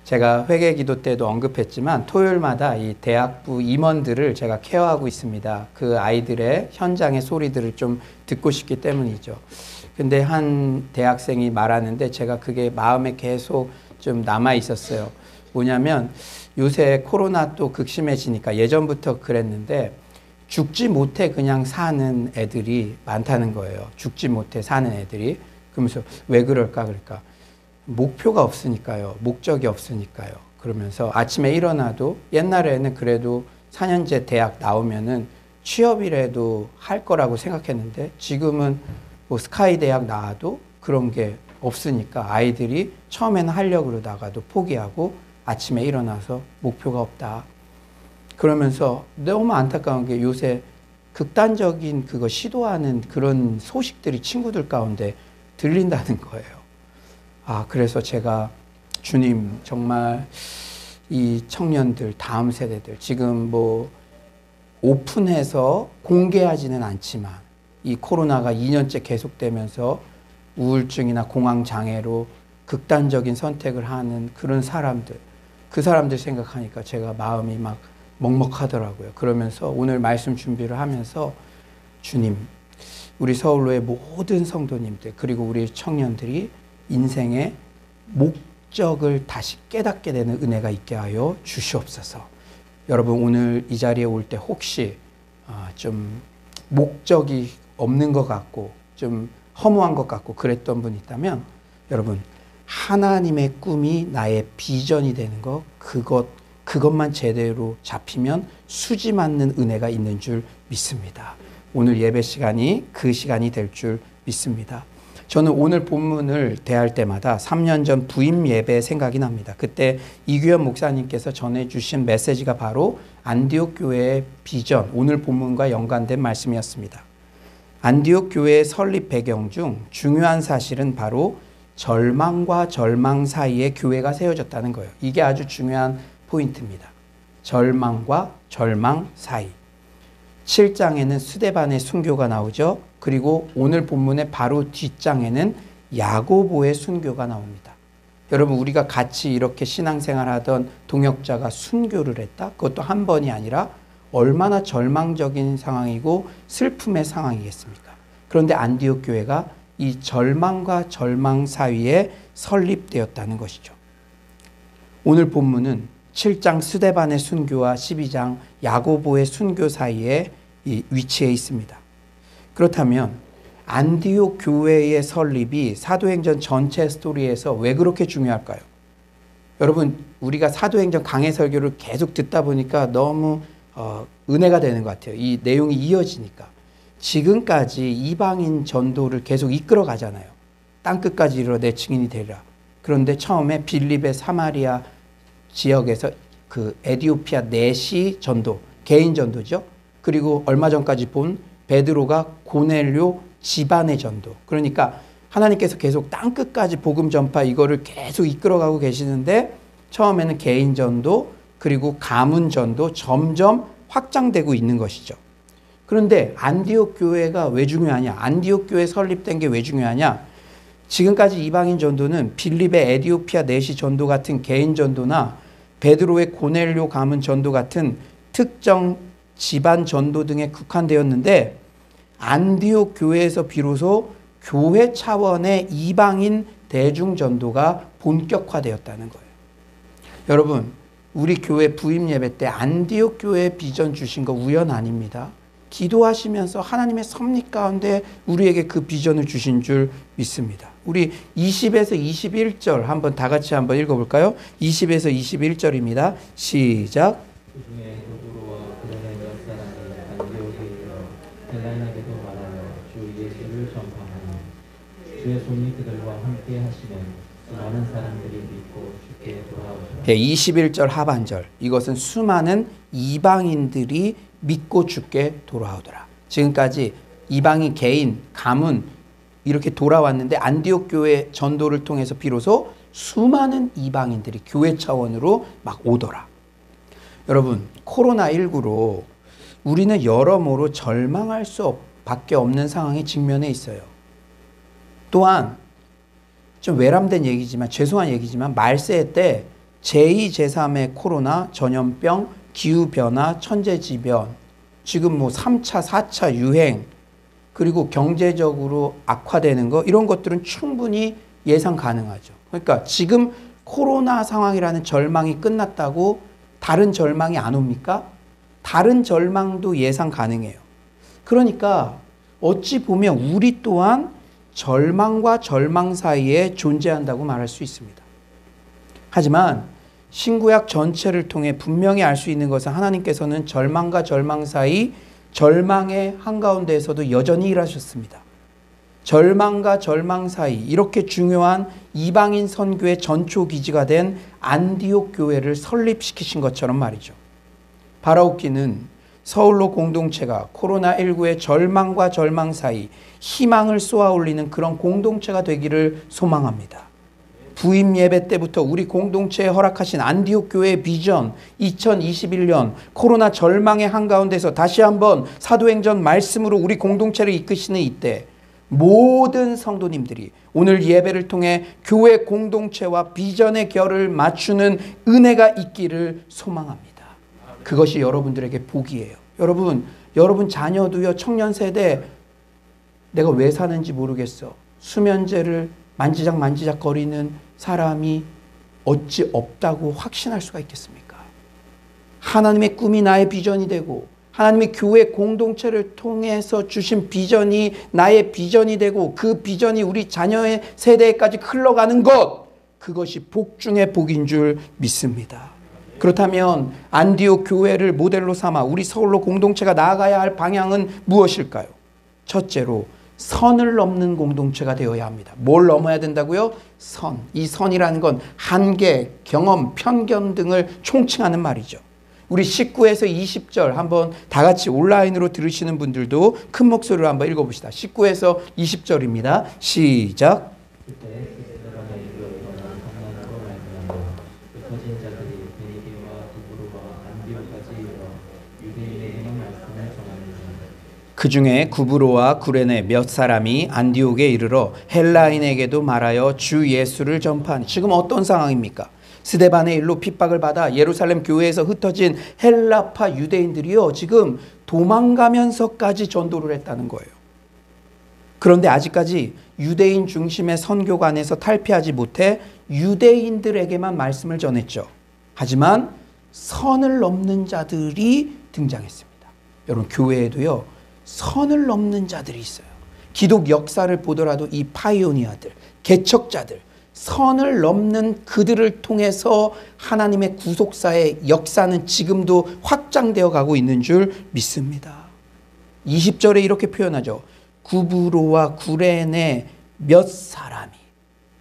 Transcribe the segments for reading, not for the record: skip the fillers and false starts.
제가 회개기도 때도 언급했지만 토요일마다 이 대학부 임원들을 제가 케어하고 있습니다. 그 아이들의 현장의 소리들을 좀 듣고 싶기 때문이죠. 근데 한 대학생이 말하는데 제가 그게 마음에 계속 좀 남아 있었어요. 뭐냐면 요새 코로나 또 극심해지니까 예전부터 그랬는데 죽지 못해 그냥 사는 애들이 많다는 거예요. 죽지 못해 사는 애들이. 그러면서 왜 그럴까? 그러니까 목표가 없으니까요. 목적이 없으니까요. 그러면서 아침에 일어나도 옛날에는 그래도 4년제 대학 나오면은 취업이라도 할 거라고 생각했는데 지금은 뭐 스카이 대학 나와도 그런 게 없으니까 아이들이 처음에는 하려고 그러다가도 포기하고 아침에 일어나서 목표가 없다. 그러면서 너무 안타까운 게 요새 극단적인 그거 시도하는 그런 소식들이 친구들 가운데 들린다는 거예요. 그래서 제가 주님 정말 이 청년들, 다음 세대들 지금 뭐 오픈해서 공개하지는 않지만 이 코로나가 2년째 계속되면서 우울증이나 공황장애로 극단적인 선택을 하는 그런 사람들, 그 사람들 생각하니까 제가 마음이 막 먹먹하더라고요. 그러면서 오늘 말씀 준비를 하면서 주님, 우리 서울로의 모든 성도님들 그리고 우리 청년들이 인생의 목적을 다시 깨닫게 되는 은혜가 있게 하여 주시옵소서. 여러분 오늘 이 자리에 올 때 혹시 좀 목적이 없는 것 같고 좀 허무한 것 같고 그랬던 분 있다면 여러분 하나님의 꿈이 나의 비전이 되는 것 그것만 제대로 잡히면 수지 맞는 은혜가 있는 줄 믿습니다. 오늘 예배 시간이 그 시간이 될 줄 믿습니다. 저는 오늘 본문을 대할 때마다 3년 전 부임 예배 생각이 납니다. 그때 이규현 목사님께서 전해주신 메시지가 바로 안디옥 교회의 비전, 오늘 본문과 연관된 말씀이었습니다. 안디옥 교회의 설립 배경 중 중요한 사실은 바로 절망과 절망 사이에 교회가 세워졌다는 거예요. 이게 아주 중요한 포인트입니다. 절망과 절망 사이. 7장에는 스데반의 순교가 나오죠. 그리고 오늘 본문의 바로 뒷장에는 야고보의 순교가 나옵니다. 여러분 우리가 같이 이렇게 신앙생활하던 동역자가 순교를 했다? 그것도 한 번이 아니라 얼마나 절망적인 상황이고 슬픔의 상황이겠습니까? 그런데 안디옥 교회가 이 절망과 절망 사이에 설립되었다는 것이죠. 오늘 본문은 7장 스데반의 순교와 12장 야고보의 순교 사이에 위치해 있습니다. 그렇다면 안디옥 교회의 설립이 사도행전 전체 스토리에서 왜 그렇게 중요할까요? 여러분 우리가 사도행전 강해 설교를 계속 듣다 보니까 너무 은혜가 되는 것 같아요. 이 내용이 이어지니까. 지금까지 이방인 전도를 계속 이끌어 가잖아요. 땅끝까지 이르러 내 증인이 되리라. 그런데 처음에 빌립의 사마리아 지역에서 그 에디오피아 내시 전도, 개인 전도죠. 그리고 얼마 전까지 본 베드로가 고넬료 집안의 전도. 그러니까 하나님께서 계속 땅끝까지 복음 전파 이거를 계속 이끌어가고 계시는데 처음에는 개인 전도 그리고 가문 전도 점점 확장되고 있는 것이죠. 그런데 안디옥 교회가 왜 중요하냐? 안디옥 교회 설립된 게 왜 중요하냐? 지금까지 이방인 전도는 빌립의 에디오피아 내시 전도 같은 개인 전도나 베드로의 고넬료 가문 전도 같은 특정 집안 전도 등에 국한되었는데 안디옥 교회에서 비로소 교회 차원의 이방인 대중 전도가 본격화되었다는 거예요. 여러분, 우리 교회 부임 예배 때 안디옥 교회 비전 주신 거 우연 아닙니다. 기도하시면서 하나님의 섭리 가운데 우리에게 그 비전을 주신 줄 믿습니다. 우리 20에서 21절 한번 다 같이 한번 읽어볼까요? 20에서 21절입니다. 시작. 그 중에 누구로와 그들의 몇 사람이 안디옥에 이르러 헬라인에게도 말하여 주 예수를 전파하니 주의 손이 그들과 함께 하시면 수많은 사람들이 믿고 주께 돌아오더라. 21절 하반절, 이것은 수많은 이방인들이 믿고 주께 돌아오더라. 지금까지 이방인 개인, 가문 이렇게 돌아왔는데 안디옥 교회 전도를 통해서 비로소 수많은 이방인들이 교회 차원으로 막 오더라. 여러분, 코로나19로 우리는 여러모로 절망할 수밖에 없는 상황에 직면해 있어요. 또한 좀 외람된 얘기지만 죄송한 얘기지만 말세 때 제2, 제3의 코로나, 전염병, 기후변화, 천재지변, 지금 뭐 3차, 4차 유행, 그리고 경제적으로 악화되는 거, 이런 것들은 충분히 예상 가능하죠. 그러니까 지금 코로나 상황이라는 절망이 끝났다고 다른 절망이 안 옵니까? 다른 절망도 예상 가능해요. 그러니까 어찌 보면 우리 또한 절망과 절망 사이에 존재한다고 말할 수 있습니다. 하지만 신구약 전체를 통해 분명히 알 수 있는 것은 하나님께서는 절망과 절망 사이, 절망의 한가운데에서도 여전히 일하셨습니다. 절망과 절망 사이, 이렇게 중요한 이방인 선교의 전초 기지가 된 안디옥 교회를 설립시키신 것처럼 말이죠. 바라옵기는 서울로 공동체가 코로나19의 절망과 절망 사이 희망을 쏘아 올리는 그런 공동체가 되기를 소망합니다. 부임 예배 때부터 우리 공동체에 허락하신 안디옥 교회의 비전, 2021년 코로나 절망의 한가운데서 다시 한번 사도행전 말씀으로 우리 공동체를 이끄시는 이때 모든 성도님들이 오늘 예배를 통해 교회 공동체와 비전의 결을 맞추는 은혜가 있기를 소망합니다. 그것이 여러분들에게 복이에요. 여러분 자녀도요, 청년 세대, 내가 왜 사는지 모르겠어. 수면제를 만지작 거리는 사람이 어찌 없다고 확신할 수가 있겠습니까? 하나님의 꿈이 나의 비전이 되고 하나님의 교회 공동체를 통해서 주신 비전이 나의 비전이 되고 그 비전이 우리 자녀의 세대까지 흘러가는 것, 그것이 복 중의 복인 줄 믿습니다. 그렇다면 안디옥 교회를 모델로 삼아 우리 서울로 공동체가 나아가야 할 방향은 무엇일까요? 첫째로 선을 넘는 공동체가 되어야 합니다. 뭘 넘어야 된다고요? 선. 이 선이라는 건 한계, 경험, 편견 등을 총칭하는 말이죠. 우리 19에서 20절 한번 다 같이 온라인으로 들으시는 분들도 큰 목소리로 한번 읽어봅시다. 19에서 20절입니다. 시작. 그때 스데반의 유교에거나 강난으로 말미암아 흩어진 자들이 베니게와 구브로와 안디옥까지 이르러 유대인에게만 말씀을 전하니라. 그 중에 구브로와 구레네 몇 사람이 안디옥에 이르러 헬라인에게도 말하여 주 예수를 전파하니. 지금 어떤 상황입니까? 스데반의 일로 핍박을 받아 예루살렘 교회에서 흩어진 헬라파 유대인들이요, 지금 도망가면서까지 전도를 했다는 거예요. 그런데 아직까지 유대인 중심의 선교관에서 탈피하지 못해 유대인들에게만 말씀을 전했죠. 하지만 선을 넘는 자들이 등장했습니다. 여러분, 교회에도요, 선을 넘는 자들이 있어요. 기독 역사를 보더라도 이 파이오니아들, 개척자들, 선을 넘는 그들을 통해서 하나님의 구속사의 역사는 지금도 확장되어 가고 있는 줄 믿습니다. 20절에 이렇게 표현하죠. 구브로와 구레네 몇 사람이.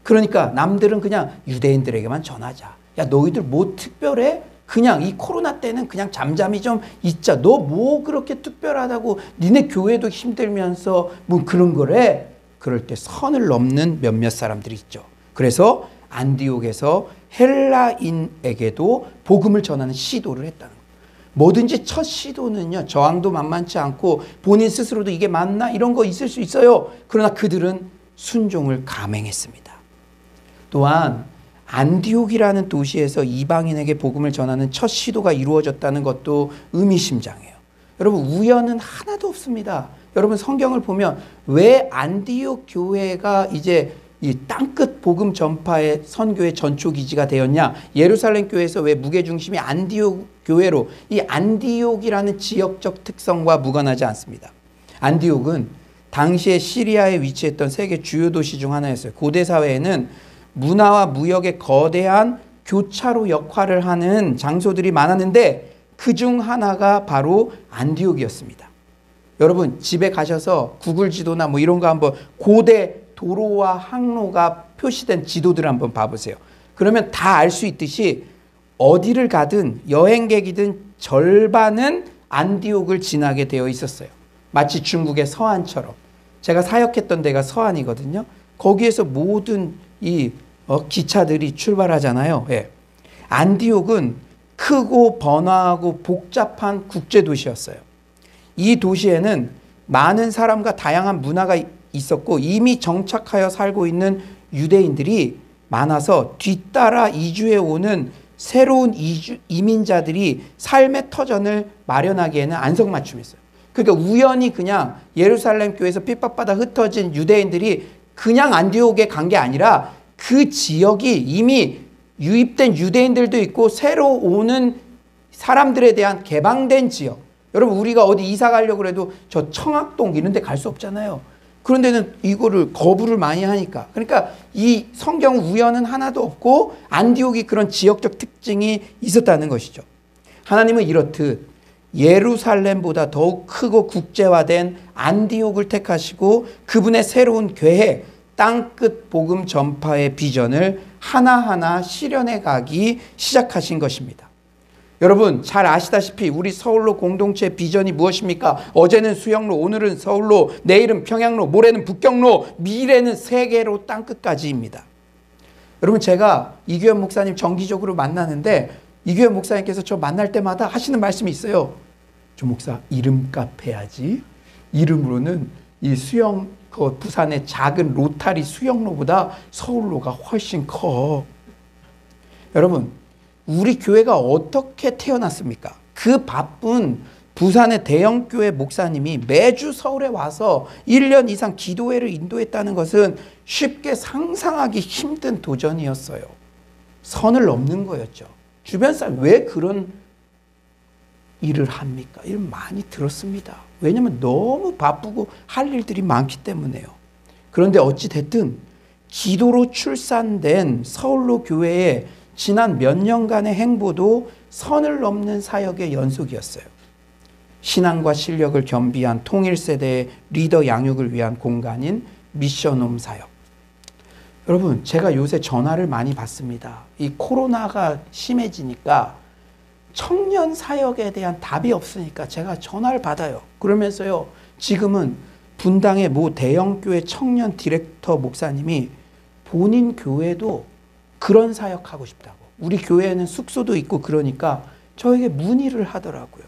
그러니까 남들은 그냥 유대인들에게만 전하자. 야, 너희들 뭐 특별해? 그냥 이 코로나 때는 그냥 잠잠히 좀 있자. 너 뭐 그렇게 특별하다고, 니네 교회도 힘들면서 뭐 그런 거래? 그럴 때 선을 넘는 몇몇 사람들이 있죠. 그래서 안디옥에서 헬라인에게도 복음을 전하는 시도를 했다는 거예요. 뭐든지 첫 시도는요, 저항도 만만치 않고 본인 스스로도 이게 맞나? 이런 거 있을 수 있어요. 그러나 그들은 순종을 감행했습니다. 또한 안디옥이라는 도시에서 이방인에게 복음을 전하는 첫 시도가 이루어졌다는 것도 의미심장해요. 여러분, 우연은 하나도 없습니다. 여러분, 성경을 보면 왜 안디옥 교회가 이제 이 땅끝 복음 전파의 선교의 전초 기지가 되었냐? 예루살렘 교회에서 왜 무게중심이 안디옥 교회로, 이 안디옥이라는 지역적 특성과 무관하지 않습니다. 안디옥은 당시에 시리아에 위치했던 세계 주요 도시 중 하나였어요. 고대 사회에는 문화와 무역의 거대한 교차로 역할을 하는 장소들이 많았는데 그 중 하나가 바로 안디옥이었습니다. 여러분, 집에 가셔서 구글 지도나 뭐 이런 거 한번 고대 도로와 항로가 표시된 지도들을 한번 봐보세요. 그러면 다 알 수 있듯이 어디를 가든 여행객이든 절반은 안디옥을 지나게 되어 있었어요. 마치 중국의 서안처럼. 제가 사역했던 데가 서안이거든요. 거기에서 모든 이 기차들이 출발하잖아요. 예. 안디옥은 크고 번화하고 복잡한 국제도시였어요. 이 도시에는 많은 사람과 다양한 문화가 있었고 이미 정착하여 살고 있는 유대인들이 많아서 뒤따라 이주해 오는 새로운 이민자들이 삶의 터전을 마련하기에는 안성맞춤이었어요. 그러니까 우연히 그냥 예루살렘 교회에서 핍박받아 흩어진 유대인들이 그냥 안디옥에 간 게 아니라 그 지역이 이미 유입된 유대인들도 있고 새로 오는 사람들에 대한 개방된 지역. 여러분 우리가 어디 이사 가려고 해도 저 청학동 이런 데 갈 수 없잖아요. 그런 데는 이거를 거부를 많이 하니까. 그러니까 이 성경 우연은 하나도 없고 안디옥이 그런 지역적 특징이 있었다는 것이죠. 하나님은 이렇듯 예루살렘보다 더욱 크고 국제화된 안디옥을 택하시고 그분의 새로운 계획, 땅끝 복음 전파의 비전을 하나하나 실현해 가기 시작하신 것입니다. 여러분 잘 아시다시피 우리 서울로 공동체의 비전이 무엇입니까? 어제는 수영로, 오늘은 서울로, 내일은 평양로, 모레는 북경로, 미래는 세계로 땅끝까지입니다. 여러분 제가 이규현 목사님 정기적으로 만나는데 이규현 목사님께서 저 만날 때마다 하시는 말씀이 있어요. 조 목사 이름값 해야지. 이름으로는 이 수영 부산의 작은 로타리 수영로보다 서울로가 훨씬 커. 여러분 우리 교회가 어떻게 태어났습니까? 그 바쁜 부산의 대형교회 목사님이 매주 서울에 와서 1년 이상 기도회를 인도했다는 것은 쉽게 상상하기 힘든 도전이었어요. 선을 넘는 거였죠. 주변 사람 왜 그런 일을 합니까? 일 많이 들었습니다. 왜냐하면 너무 바쁘고 할 일들이 많기 때문에요. 그런데 어찌 됐든 기도로 출산된 서울로 교회의 지난 몇 년간의 행보도 선을 넘는 사역의 연속이었어요. 신앙과 실력을 겸비한 통일세대의 리더 양육을 위한 공간인 미션홈 사역. 여러분 제가 요새 전화를 많이 받습니다. 이 코로나가 심해지니까 청년 사역에 대한 답이 없으니까 제가 전화를 받아요. 그러면서요 지금은 분당의 모 대형교회 청년 디렉터 목사님이 본인 교회도 그런 사역하고 싶다고. 우리 교회에는 숙소도 있고 그러니까 저에게 문의를 하더라고요.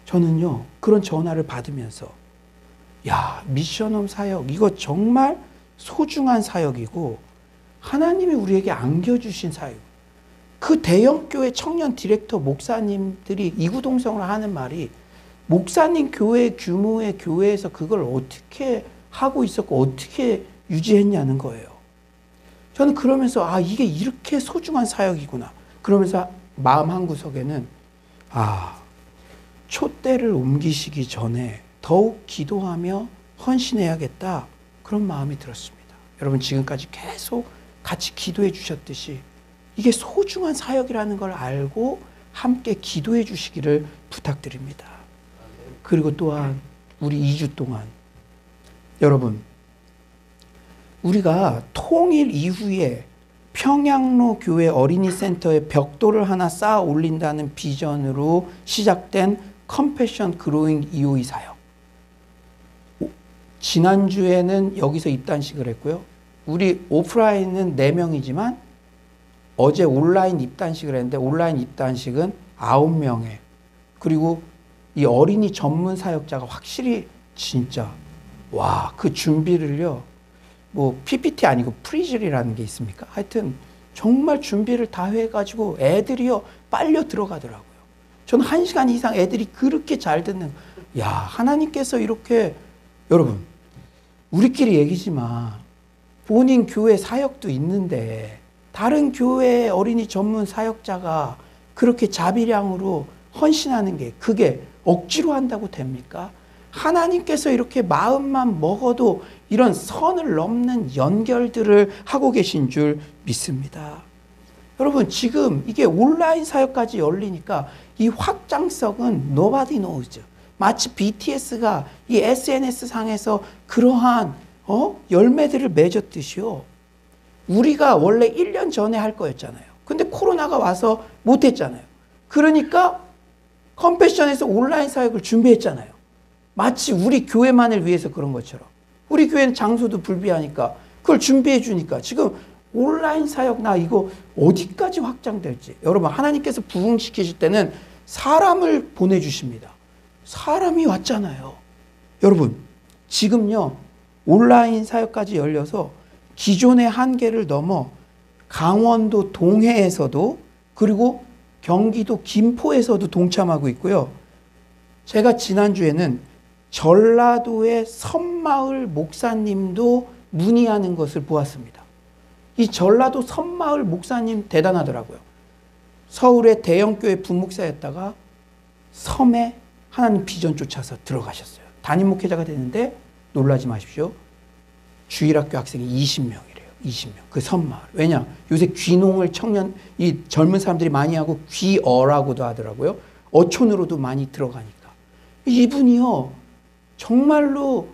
저는요 그런 전화를 받으면서 야 미션홈 사역 이거 정말 소중한 사역이고 하나님이 우리에게 안겨주신 사역. 그 대형교회 청년 디렉터 목사님들이 이구동성으로 하는 말이 목사님 교회 규모의 교회에서 그걸 어떻게 하고 있었고 어떻게 유지했냐는 거예요. 저는 그러면서 아 이게 이렇게 소중한 사역이구나. 그러면서 마음 한구석에는 아 촛대를 옮기시기 전에 더욱 기도하며 헌신해야겠다. 그런 마음이 들었습니다. 여러분 지금까지 계속 같이 기도해 주셨듯이 이게 소중한 사역이라는 걸 알고 함께 기도해 주시기를 부탁드립니다. 그리고 또한 우리 2주 동안 여러분 우리가 통일 이후에 평양로 교회 어린이 센터에 벽돌을 하나 쌓아 올린다는 비전으로 시작된 컴패션 그로잉 EOE 사역. 지난주에는 여기서 입단식을 했고요. 우리 오프라인은 4명이지만 어제 온라인 입단식을 했는데 온라인 입단식은 9명에 그리고 이 어린이 전문 사역자가 확실히 진짜 와 그 준비를요 뭐 PPT 아니고 프리즐이라는 게 있습니까? 하여튼 정말 준비를 다 해가지고 애들이요 빨려 들어가더라고요. 저는 1시간 이상 애들이 그렇게 잘 듣는 야 하나님께서 이렇게 여러분 우리끼리 얘기지만 본인 교회 사역도 있는데 다른 교회 어린이 전문 사역자가 그렇게 자비량으로 헌신하는 게 그게 억지로 한다고 됩니까? 하나님께서 이렇게 마음만 먹어도 이런 선을 넘는 연결들을 하고 계신 줄 믿습니다. 여러분 지금 이게 온라인 사역까지 열리니까 이 확장성은 nobody knows. 마치 BTS가 이 SNS 상에서 그러한 열매들을 맺었듯이요. 우리가 원래 1년 전에 할 거였잖아요. 근데 코로나가 와서 못했잖아요. 그러니까 컴패션에서 온라인 사역을 준비했잖아요. 마치 우리 교회만을 위해서 그런 것처럼. 우리 교회는 장소도 불비하니까 그걸 준비해 주니까 지금 온라인 사역 나 이거 어디까지 확장될지. 여러분 하나님께서 부흥시키실 때는 사람을 보내주십니다. 사람이 왔잖아요. 여러분 지금요 온라인 사역까지 열려서 기존의 한계를 넘어 강원도 동해에서도 그리고 경기도 김포에서도 동참하고 있고요. 제가 지난주에는 전라도의 섬마을 목사님도 문의하는 것을 보았습니다. 이 전라도 섬마을 목사님 대단하더라고요. 서울의 대형교회 부목사였다가 섬에 하나님 비전 쫓아서 들어가셨어요. 담임 목회자가 됐는데 놀라지 마십시오. 주일학교 학생이 20명이래요. 20명. 그 섬마을. 왜냐? 요새 귀농을 이 젊은 사람들이 많이 하고 귀어라고도 하더라고요. 어촌으로도 많이 들어가니까. 이분이요. 정말로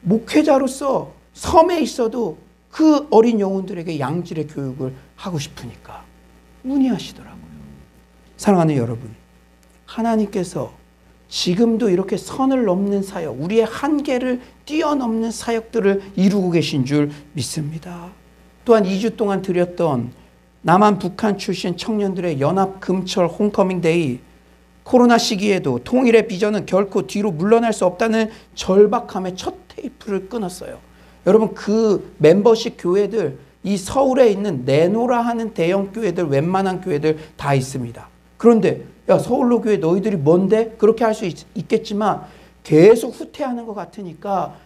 목회자로서 섬에 있어도 그 어린 영혼들에게 양질의 교육을 하고 싶으니까 문의하시더라고요. 사랑하는 여러분, 하나님께서 지금도 이렇게 선을 넘는 사역, 우리의 한계를 뛰어넘는 사역들을 이루고 계신 줄 믿습니다. 또한 2주 동안 드렸던 남한 북한 출신 청년들의 연합 금철 홈커밍 데이, 코로나 시기에도 통일의 비전은 결코 뒤로 물러날 수 없다는 절박함의 첫 테이프를 끊었어요. 여러분, 그 멤버십 교회들, 이 서울에 있는 내노라 하는 대형 교회들, 웬만한 교회들 다 있습니다. 그런데 야, 서울로 교회 너희들이 뭔데? 그렇게 할 수 있겠지만 계속 후퇴하는 것 같으니까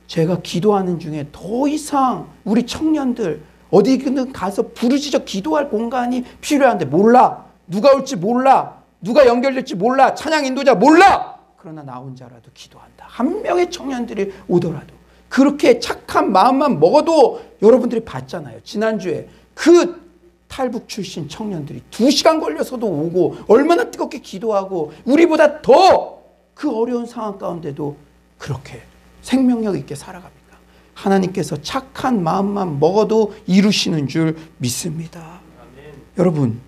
제가 기도하는 중에 더 이상 우리 청년들 어디든 가서 부르짖어 기도할 공간이 필요한데 몰라. 누가 올지 몰라. 누가 연결될지 몰라. 찬양 인도자 몰라. 그러나 나 혼자라도 기도한다. 한 명의 청년들이 오더라도 그렇게 착한 마음만 먹어도 여러분들이 봤잖아요. 지난주에 그 탈북 출신 청년들이 2시간 걸려서도 오고 얼마나 뜨겁게 기도하고 우리보다 더 그 어려운 상황 가운데도 그렇게 생명력 있게 살아갑니다. 하나님께서 착한 마음만 먹어도 이루시는 줄 믿습니다. 아멘. 여러분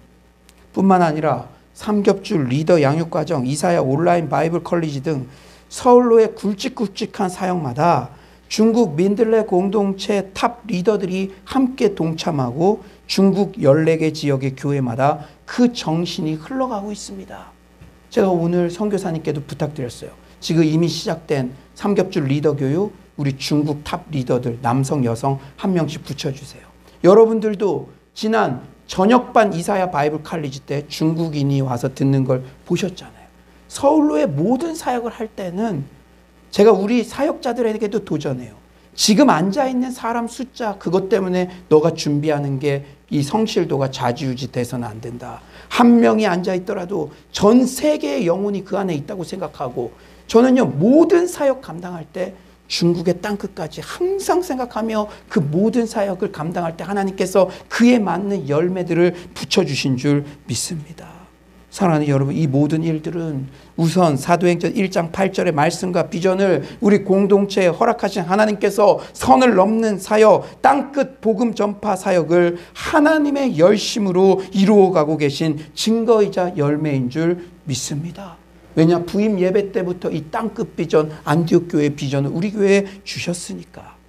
뿐만 아니라 삼겹줄 리더 양육과정, 이사야 온라인 바이블 컬리지 등 서울로의 굵직굵직한 사역마다 중국 민들레 공동체 탑 리더들이 함께 동참하고 중국 14개 지역의 교회마다 그 정신이 흘러가고 있습니다. 제가 오늘 선교사님께도 부탁드렸어요. 지금 이미 시작된 삼겹줄 리더 교육, 우리 중국 탑 리더들 남성 여성 한 명씩 붙여주세요. 여러분들도 지난 저녁반 이사야 바이블 컬리지 때 중국인이 와서 듣는 걸 보셨잖아요. 서울로의 모든 사역을 할 때는 제가 우리 사역자들에게도 도전해요. 지금 앉아있는 사람 숫자 그것 때문에 너가 준비하는 게 이 성실도가 좌지우지 돼서는 안 된다. 한 명이 앉아있더라도 전 세계의 영혼이 그 안에 있다고 생각하고 저는요 모든 사역 감당할 때 중국의 땅끝까지 항상 생각하며 그 모든 사역을 감당할 때 하나님께서 그에 맞는 열매들을 붙여주신 줄 믿습니다. 사랑하는 여러분, 이 모든 일들은 우선 사도행전 1장 8절의 말씀과 비전을 우리 공동체에 허락하신 하나님께서 선을 넘는 사역, 땅끝 복음 전파 사역을 하나님의 열심으로 이루어가고 계신 증거이자 열매인 줄 믿습니다. 왜냐? 부임 예배 때부터 이 땅끝 비전, 안디옥 교회 비전을 우리 교회에 주셨으니까.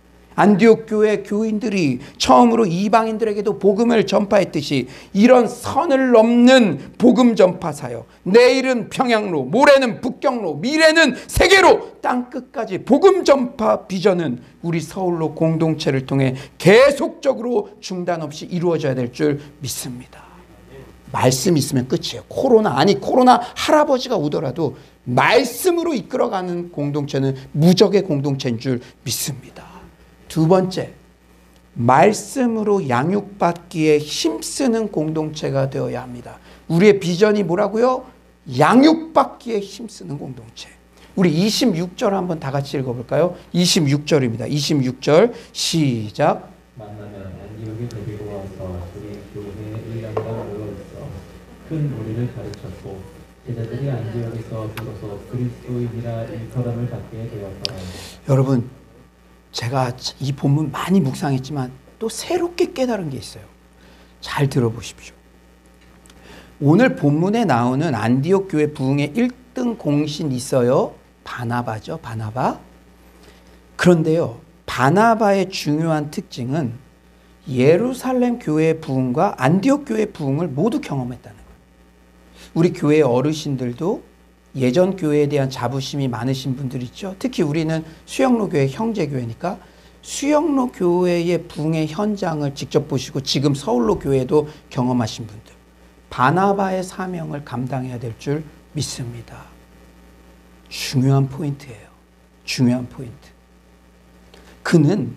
안디옥 교회 교인들이 처음으로 이방인들에게도 복음을 전파했듯이 이런 선을 넘는 복음 전파 사역, 내일은 평양로, 모레는 북경로, 미래는 세계로 땅끝까지 복음 전파 비전은 우리 서울로 공동체를 통해 계속적으로 중단 없이 이루어져야 될 줄 믿습니다. 말씀 있으면 끝이에요. 코로나 할아버지가 오더라도 말씀으로 이끌어가는 공동체는 무적의 공동체인 줄 믿습니다. 두 번째, 말씀으로 양육받기에 힘쓰는 공동체가 되어야 합니다. 우리의 비전이 뭐라고요? 양육받기에 힘쓰는 공동체. 우리 26절 한번 다 같이 읽어볼까요? 26절입니다. 26절 시작. 만나면 안디옥에 데리고 와서 우리 교회에 1년간 모여있어 큰 무리를 가르쳤고 제자들이 안디옥에서 비로소 그리스도인이라 일컬음을 받게 되었더라. 여러분, 제가 이 본문 많이 묵상했지만 또 새롭게 깨달은 게 있어요. 잘 들어보십시오. 오늘 본문에 나오는 안디옥 교회 부흥의 1등 공신 있어요. 바나바죠. 바나바. 그런데요, 바나바의 중요한 특징은 예루살렘 교회의 부흥과 안디옥 교회의 부흥을 모두 경험했다는 거예요. 우리 교회 어르신들도 예전 교회에 대한 자부심이 많으신 분들 있죠. 특히 우리는 수영로 교회 형제교회니까 수영로 교회의 부흥의 현장을 직접 보시고 지금 서울로 교회도 경험하신 분들, 바나바의 사명을 감당해야 될 줄 믿습니다. 중요한 포인트예요. 중요한 포인트. 그는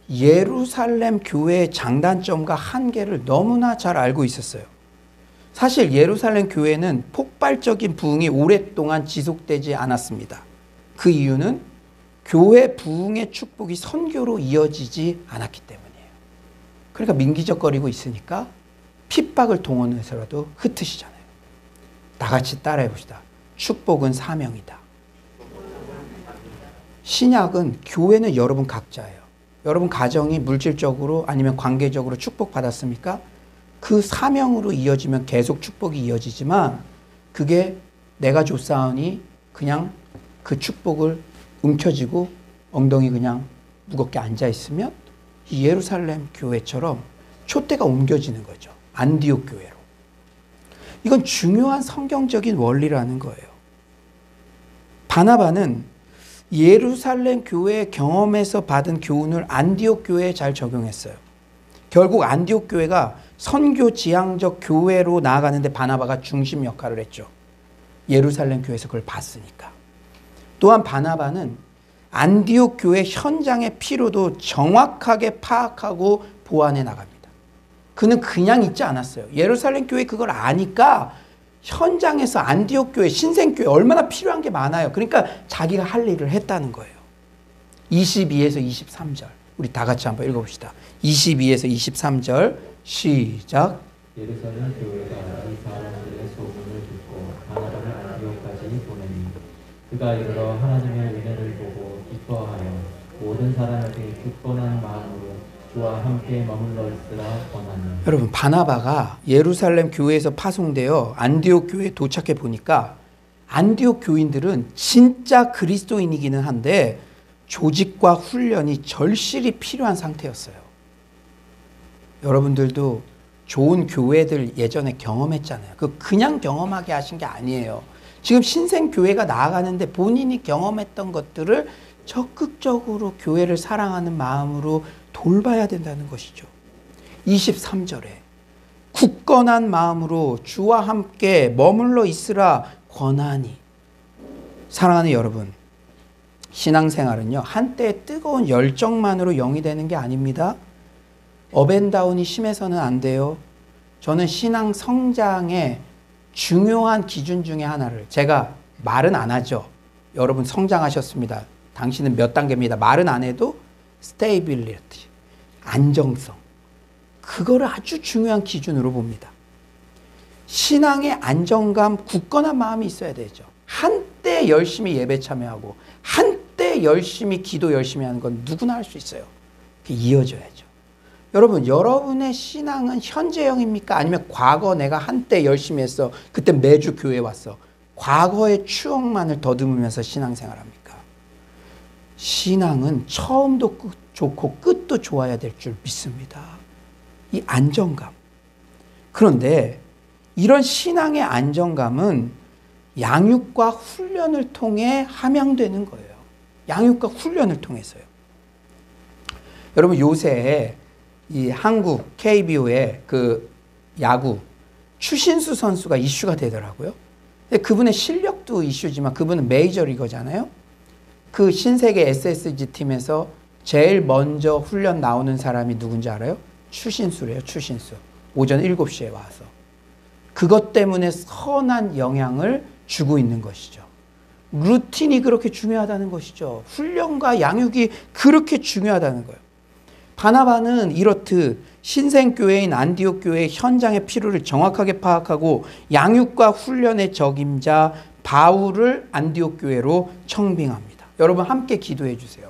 예루살렘 교회의 장단점과 한계를 너무나 잘 알고 있었어요. 사실 예루살렘 교회는 폭발적인 부흥이 오랫동안 지속되지 않았습니다. 그 이유는 교회 부흥의 축복이 선교로 이어지지 않았기 때문이에요. 그러니까 민기적거리고 있으니까 핍박을 동원해서라도 흩으시잖아요. 다 같이 따라해 봅시다. 축복은 사명이다. 신약은 교회는 여러분 각자예요. 여러분 가정이 물질적으로 아니면 관계적으로 축복받았습니까? 그 사명으로 이어지면 계속 축복이 이어지지만 그게 내가 줬사오니 그냥 그 축복을 움켜쥐고 엉덩이 그냥 무겁게 앉아있으면 이 예루살렘 교회처럼 촛대가 옮겨지는 거죠. 안디옥 교회로. 이건 중요한 성경적인 원리라는 거예요. 바나바는 예루살렘 교회의 경험에서 받은 교훈을 안디옥 교회에 잘 적용했어요. 결국 안디옥 교회가 선교 지향적 교회로 나아가는데 바나바가 중심 역할을 했죠. 예루살렘 교회에서 그걸 봤으니까. 또한 바나바는 안디옥 교회 현장의 필요도 정확하게 파악하고 보완해 나갑니다. 그는 그냥 있지 않았어요. 예루살렘 교회 그걸 아니까 현장에서 안디옥 교회, 신생교회 얼마나 필요한 게 많아요. 그러니까 자기가 할 일을 했다는 거예요. 22에서 23절 우리 다 같이 한번 읽어봅시다. 22에서 23절 시작. 예루살렘 교회가 이 사람들의 소문을 듣고 바나바를 안디옥까지 보내니 그가 이르러 하나님의 은혜를 보고 기뻐하여 모든 사람에게 굳건한 마음으로 주와 함께 머물러 있으라 권하니. 여러분 바나바가 예루살렘 교회에서 파송되어 안디옥 교회에 도착해 보니까 안디옥 교인들은 진짜 그리스도인이기는 한데 조직과 훈련이 절실히 필요한 상태였어요. 여러분들도 좋은 교회들 예전에 경험했잖아요. 그냥 경험하게 하신 게 아니에요. 지금 신생교회가 나아가는데 본인이 경험했던 것들을 적극적으로 교회를 사랑하는 마음으로 돌봐야 된다는 것이죠. 23절에 굳건한 마음으로 주와 함께 머물러 있으라 권하니. 사랑하는 여러분, 신앙생활은요 한때의 뜨거운 열정만으로 영이 되는 게 아닙니다. 업앤다운이 심해서는 안 돼요. 저는 신앙 성장의 중요한 기준 중에 하나를, 제가 말은 안 하죠. 여러분 성장하셨습니다. 당신은 몇 단계입니다. 말은 안 해도 stability, 안정성, 그거를 아주 중요한 기준으로 봅니다. 신앙의 안정감, 굳건한 마음이 있어야 되죠. 한때 열심히 예배 참여하고 한때 열심히 기도 열심히 하는 건 누구나 할 수 있어요. 이어져야죠. 여러분, 여러분의 신앙은 현재형입니까? 아니면 과거 내가 한때 열심히 했어, 그때 매주 교회 왔어, 과거의 추억만을 더듬으면서 신앙생활합니까? 신앙은 처음도 좋고 끝도 좋아야 될 줄 믿습니다. 이 안정감. 그런데 이런 신앙의 안정감은 양육과 훈련을 통해 함양되는 거예요. 양육과 훈련을 통해서요. 여러분, 요새 이 한국 KBO의 그 야구 추신수 선수가 이슈가 되더라고요. 근데 그분의 실력도 이슈지만 그분은 메이저리거잖아요. 그 신세계 SSG 팀에서 제일 먼저 훈련 나오는 사람이 누군지 알아요? 추신수래요. 추신수. 오전 7시에 와서. 그것 때문에 선한 영향을 주고 있는 것이죠. 루틴이 그렇게 중요하다는 것이죠. 훈련과 양육이 그렇게 중요하다는 거예요. 바나바는 이렇듯 신생교회인 안디옥 교회의 현장의 필요를 정확하게 파악하고 양육과 훈련의 적임자 바울을 안디옥 교회로 청빙합니다. 여러분 함께 기도해 주세요.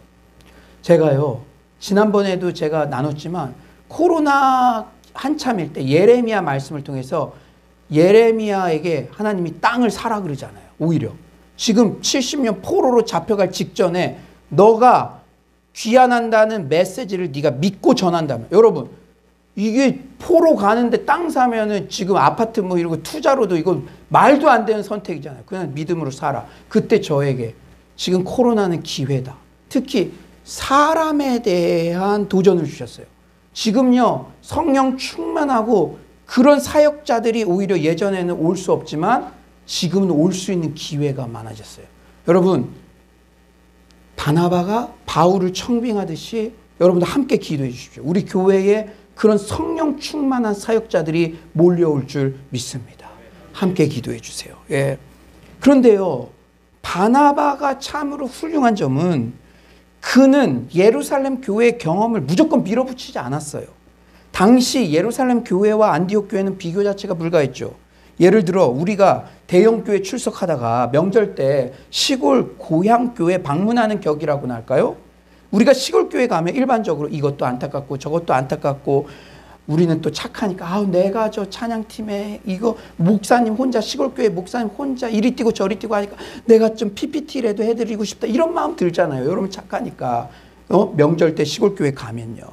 제가요, 지난번에도 제가 나눴지만 코로나 한참일 때 예레미야 말씀을 통해서 예레미야에게 하나님이 땅을 사라 그러잖아요. 오히려 지금 70년 포로로 잡혀갈 직전에 너가 귀환한다는 메시지를 네가 믿고 전한다면, 여러분 이게 포로 가는데 땅 사면은 지금 아파트 뭐 이런 거 투자로도 이거 말도 안 되는 선택이잖아요. 그냥 믿음으로 살아. 그때 저에게 지금 코로나는 기회다. 특히 사람에 대한 도전을 주셨어요. 지금요, 성령 충만하고 그런 사역자들이 오히려 예전에는 올 수 없지만 지금은 올 수 있는 기회가 많아졌어요. 여러분, 바나바가 바울을 청빙하듯이 여러분도 함께 기도해 주십시오. 우리 교회에 그런 성령 충만한 사역자들이 몰려올 줄 믿습니다. 함께 기도해 주세요. 예. 그런데요, 바나바가 참으로 훌륭한 점은 그는 예루살렘 교회의 경험을 무조건 밀어붙이지 않았어요. 당시 예루살렘 교회와 안디옥 교회는 비교 자체가 불가했죠. 예를 들어 우리가 대형 교회 출석하다가 명절 때 시골 고향 교회 방문하는 격이라고나 할까요? 우리가 시골 교회 가면 일반적으로 이것도 안타깝고 저것도 안타깝고 우리는 또 착하니까 내가 저 찬양팀에 이거 목사님 혼자 시골 교회 목사님 혼자 이리 뛰고 저리 뛰고 하니까 내가 좀 PPT라도 해드리고 싶다 이런 마음 들잖아요. 여러분 착하니까 명절 때 시골 교회 가면요.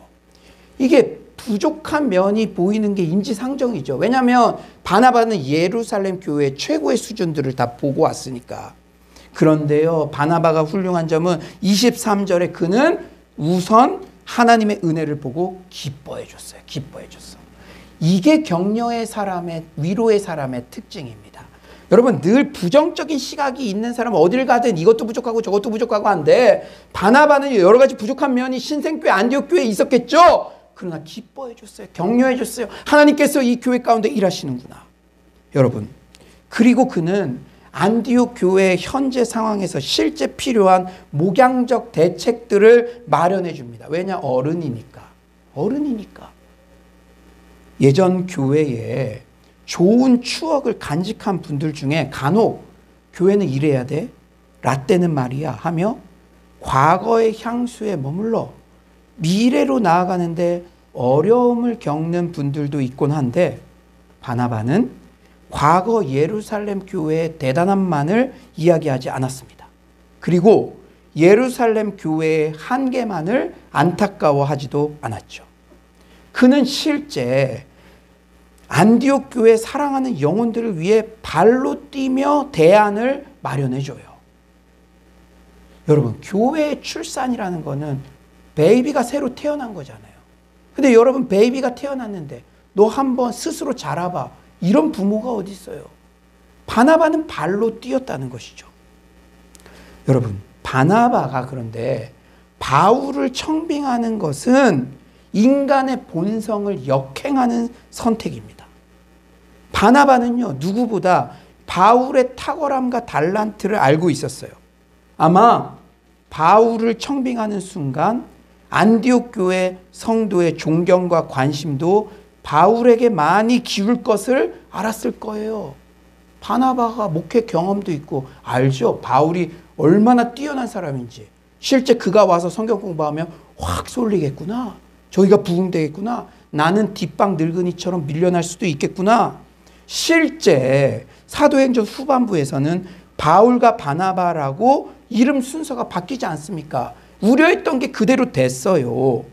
이게 부족한 면이 보이는 게 인지상정이죠. 왜냐하면 바나바는 예루살렘 교회의 최고의 수준들을 다 보고 왔으니까. 그런데요, 바나바가 훌륭한 점은 23절에 그는 우선 하나님의 은혜를 보고 기뻐해 줬어요. 기뻐해 줬어. 이게 격려의 사람의, 위로의 사람의 특징입니다. 여러분, 늘 부정적인 시각이 있는 사람은 어딜 가든 이것도 부족하고 저것도 부족하고 한데 바나바는 여러 가지 부족한 면이 신생교회 안디옥 교회에 있었겠죠. 그러나 기뻐해 줬어요. 격려해 줬어요. 하나님께서 이 교회 가운데 일하시는구나. 여러분, 그리고 그는 안디옥 교회의 현재 상황에서 실제 필요한 목양적 대책들을 마련해 줍니다. 왜냐? 어른이니까. 예전 교회에 좋은 추억을 간직한 분들 중에 간혹 교회는 이래야 돼, 라떼는 말이야 하며 과거의 향수에 머물러 미래로 나아가는데 어려움을 겪는 분들도 있곤 한데 바나바는 과거 예루살렘 교회의 대단함만을 이야기하지 않았습니다. 그리고 예루살렘 교회의 한계만을 안타까워하지도 않았죠. 그는 실제 안디옥 교회 사랑하는 영혼들을 위해 발로 뛰며 대안을 마련해줘요. 여러분, 교회의 출산이라는 거는 베이비가 새로 태어난 거잖아요. 근데 여러분, 베이비가 태어났는데 너 한번 스스로 자라봐. 이런 부모가 어디 있어요? 바나바는 발로 뛰었다는 것이죠. 여러분, 바나바가 그런데 바울을 청빙하는 것은 인간의 본성을 역행하는 선택입니다. 바나바는요, 누구보다 바울의 탁월함과 달란트를 알고 있었어요. 아마 바울을 청빙하는 순간 안디옥 교회 성도의 존경과 관심도 바울에게 많이 기울 것을 알았을 거예요. 바나바가 목회 경험도 있고 알죠. 바울이 얼마나 뛰어난 사람인지. 실제 그가 와서 성경 공부하면 확 쏠리겠구나. 저기가 부흥되겠구나. 나는 뒷방 늙은이처럼 밀려날 수도 있겠구나. 실제 사도행전 후반부에서는 바울과 바나바라고 이름 순서가 바뀌지 않습니까? 우려했던 게 그대로 됐어요.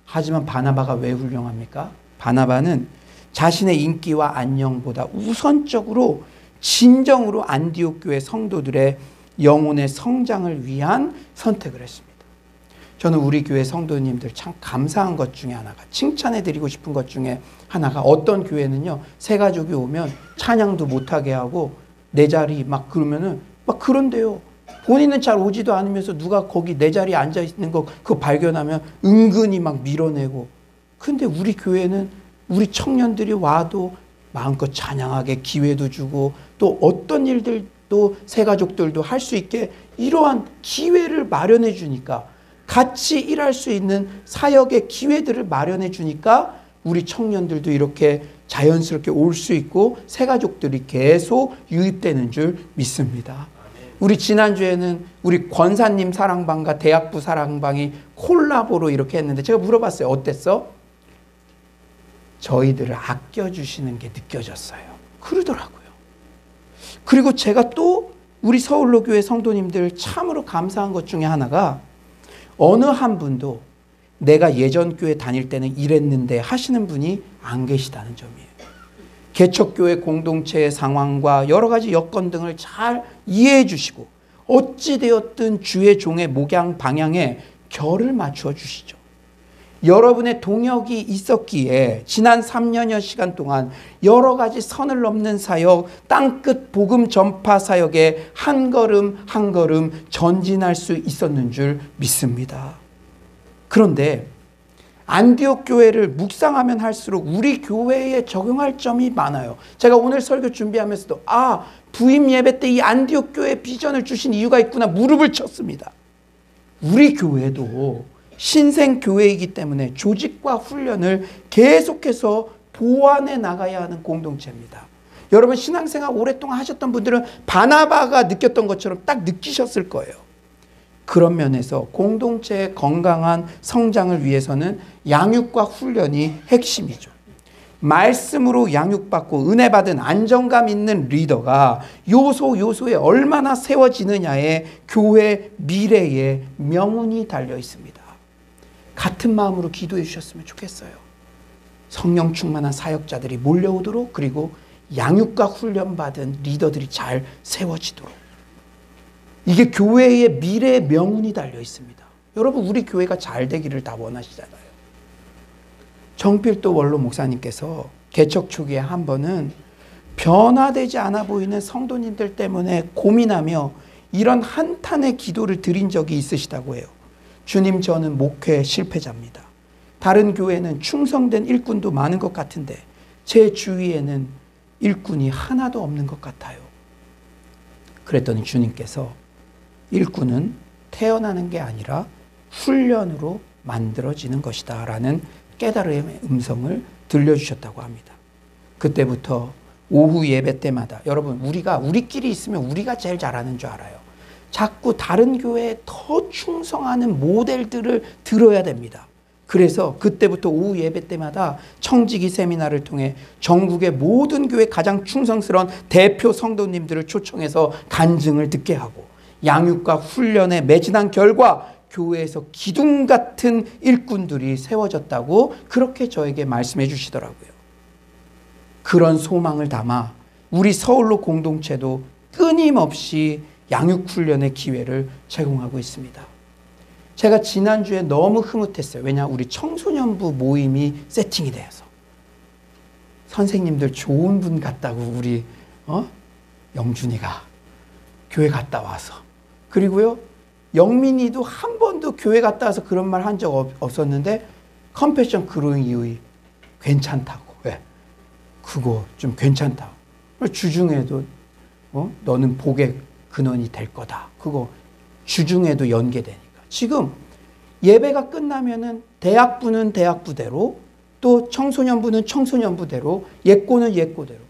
하지만 바나바가 왜 훌륭합니까? 바나바는 자신의 인기와 안녕보다 우선적으로 진정으로 안디옥 교회 성도들의 영혼의 성장을 위한 선택을 했습니다. 저는 우리 교회 성도님들 참 감사한 것 중에 하나가, 칭찬해드리고 싶은 것 중에 하나가, 어떤 교회는요, 새 가족이 오면 찬양도 못하게 하고 내 자리 막 그러면은 막 그런데요. 본인은 잘 오지도 않으면서 누가 거기 내 자리에 앉아 있는 거 그거 발견하면 은근히 막 밀어내고. 근데 우리 교회는 우리 청년들이 와도 마음껏 찬양하게 기회도 주고 또 어떤 일들도 새 가족들도 할 수 있게 이러한 기회를 마련해 주니까, 같이 일할 수 있는 사역의 기회들을 마련해 주니까 우리 청년들도 이렇게 자연스럽게 올 수 있고 새 가족들이 계속 유입되는 줄 믿습니다. 우리 지난주에는 우리 권사님 사랑방과 대학부 사랑방이 콜라보로 이렇게 했는데 제가 물어봤어요. 어땠어? 저희들을 아껴주시는 게 느껴졌어요. 그러더라고요. 그리고 제가 또 우리 서울로 교회 성도님들 참으로 감사한 것 중에 하나가, 어느 한 분도 내가 예전 교회 다닐 때는 이랬는데 하시는 분이 안 계시다는 점이에요. 개척교회 공동체의 상황과 여러 가지 여건 등을 잘 이해해 주시고 어찌되었든 주의 종의 목양 방향에 결을 맞추어 주시죠. 여러분의 동역이 있었기에 지난 3년여 시간 동안 여러 가지 선을 넘는 사역, 땅끝 복음 전파 사역에 한 걸음 한 걸음 전진할 수 있었는 줄 믿습니다. 그런데 안디옥 교회를 묵상하면 할수록 우리 교회에 적용할 점이 많아요. 제가 오늘 설교 준비하면서도 부임 예배 때 이 안디옥 교회 비전을 주신 이유가 있구나 무릎을 쳤습니다. 우리 교회도 신생 교회이기 때문에 조직과 훈련을 계속해서 보완해 나가야 하는 공동체입니다. 여러분 신앙생활 오랫동안 하셨던 분들은 바나바가 느꼈던 것처럼 딱 느끼셨을 거예요. 그런 면에서 공동체의 건강한 성장을 위해서는 양육과 훈련이 핵심이죠. 말씀으로 양육받고 은혜 받은 안정감 있는 리더가 요소에 얼마나 세워지느냐에 교회 미래의 명운이 달려 있습니다. 같은 마음으로 기도해 주셨으면 좋겠어요. 성령 충만한 사역자들이 몰려오도록, 그리고 양육과 훈련받은 리더들이 잘 세워지도록. 이게 교회의 미래의 명운이 달려 있습니다. 여러분 우리 교회가 잘 되기를 다 원하시잖아요. 정필도 원로 목사님께서 개척 초기에 한 번은 변화되지 않아 보이는 성도님들 때문에 고민하며 이런 한탄의 기도를 드린 적이 있으시다고 해요. 주님, 저는 목회 실패자입니다. 다른 교회는 충성된 일꾼도 많은 것 같은데 제 주위에는 일꾼이 하나도 없는 것 같아요. 그랬더니 주님께서 일꾼은 태어나는 게 아니라 훈련으로 만들어지는 것이다 라는 깨달음의 음성을 들려주셨다고 합니다. 그때부터 오후 예배 때마다, 여러분 우리가 우리끼리 있으면 우리가 제일 잘하는 줄 알아요. 자꾸 다른 교회에 더 충성하는 모델들을 들어야 됩니다. 그래서 그때부터 오후 예배 때마다 청지기 세미나를 통해 전국의 모든 교회 가장 충성스러운 대표 성도님들을 초청해서 간증을 듣게 하고 양육과 훈련에 매진한 결과 교회에서 기둥 같은 일꾼들이 세워졌다고 그렇게 저에게 말씀해 주시더라고요. 그런 소망을 담아 우리 서울로 공동체도 끊임없이 양육훈련의 기회를 제공하고 있습니다. 제가 지난주에 너무 흐뭇했어요. 왜냐, 우리 청소년부 모임이 세팅이 돼서. 선생님들 좋은 분 같다고 우리 영준이가 교회 갔다 와서. 그리고요, 영민이도 한 번도 교회 갔다 와서 그런 말 한 적 없었는데 컴패션 그로잉 이후에 괜찮다고. 왜? 그거 좀 괜찮다고. 주중에도 너는 복의 근원이 될 거다. 그거 주중에도 연계되니까. 지금 예배가 끝나면은 대학부는 대학부대로, 또 청소년부는 청소년부대로, 예꼬는 예꼬대로.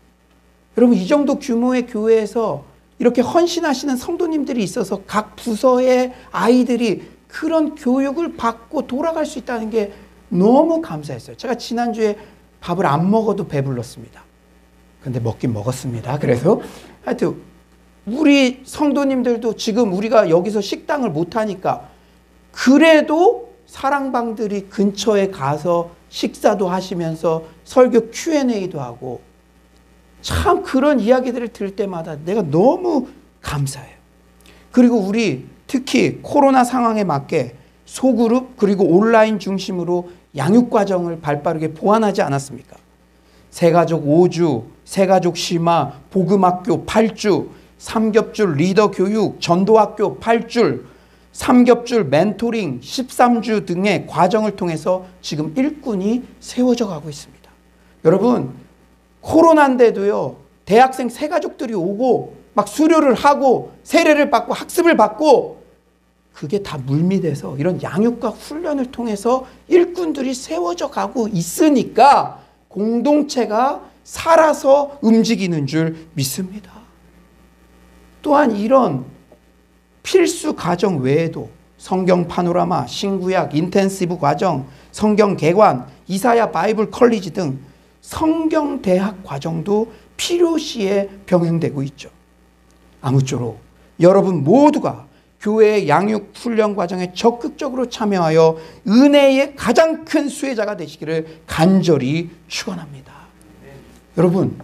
여러분, 이 정도 규모의 교회에서 이렇게 헌신하시는 성도님들이 있어서 각 부서의 아이들이 그런 교육을 받고 돌아갈 수 있다는 게 너무 감사했어요. 제가 지난주에 밥을 안 먹어도 배불렀습니다. 근데 먹긴 먹었습니다. 그래서 하여튼 우리 성도님들도 지금 우리가 여기서 식당을 못하니까 그래도 사랑방들이 근처에 가서 식사도 하시면서 설교 Q&A도 하고, 참 그런 이야기들을 들을 때마다 내가 너무 감사해요. 그리고 우리 특히 코로나 상황에 맞게 소그룹 그리고 온라인 중심으로 양육과정을 발빠르게 보완하지 않았습니까? 새가족 5주, 새가족 심화, 복음학교 8주, 삼겹줄 리더 교육, 전도학교 8줄, 삼겹줄 멘토링 13주 등의 과정을 통해서 지금 일꾼이 세워져 가고 있습니다. 여러분, 코로나인데도요, 대학생 새가족들이 오고 막 수료를 하고 세례를 받고 학습을 받고, 그게 다 물밑에서 이런 양육과 훈련을 통해서 일꾼들이 세워져 가고 있으니까 공동체가 살아서 움직이는 줄 믿습니다. 또한 이런 필수 과정 외에도 성경 파노라마, 신구약 인텐시브 과정, 성경 개관, 이사야 바이블 컬리지 등 성경 대학 과정도 필요시에 병행되고 있죠. 아무쪼록 여러분 모두가 교회의 양육 훈련 과정에 적극적으로 참여하여 은혜의 가장 큰 수혜자가 되시기를 간절히 축원합니다. 여러분,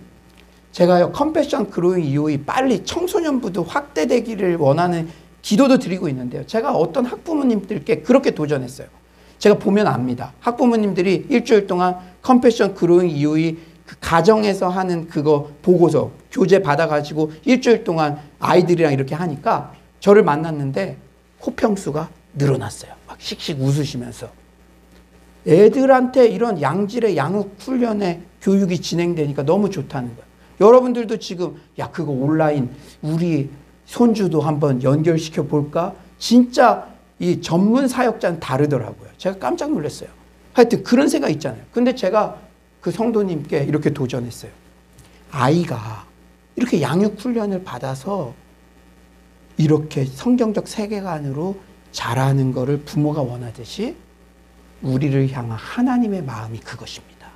제가요 컴패션 그로잉 이후에 빨리 청소년부도 확대되기를 원하는 기도도 드리고 있는데요. 제가 어떤 학부모님들께 그렇게 도전했어요. 제가 보면 압니다. 학부모님들이 일주일 동안 컴패션 그로잉 이후의 그 가정에서 하는 그거 보고서 교재 받아가지고 일주일 동안 아이들이랑 이렇게 하니까 저를 만났는데 코평수가 늘어났어요. 막 씩씩 웃으시면서. 애들한테 이런 양질의 양육 훈련의 교육이 진행되니까 너무 좋다는 거예요. 여러분들도 지금 야 그거 온라인 우리 손주도 한번 연결시켜 볼까? 진짜 이 전문 사역자는 다르더라고요. 제가 깜짝 놀랐어요. 하여튼 그런 생각 있잖아요. 근데 제가 그 성도님께 이렇게 도전했어요. 아이가 이렇게 양육 훈련을 받아서 이렇게 성경적 세계관으로 자라는 것을 부모가 원하듯이 우리를 향한 하나님의 마음이 그것입니다.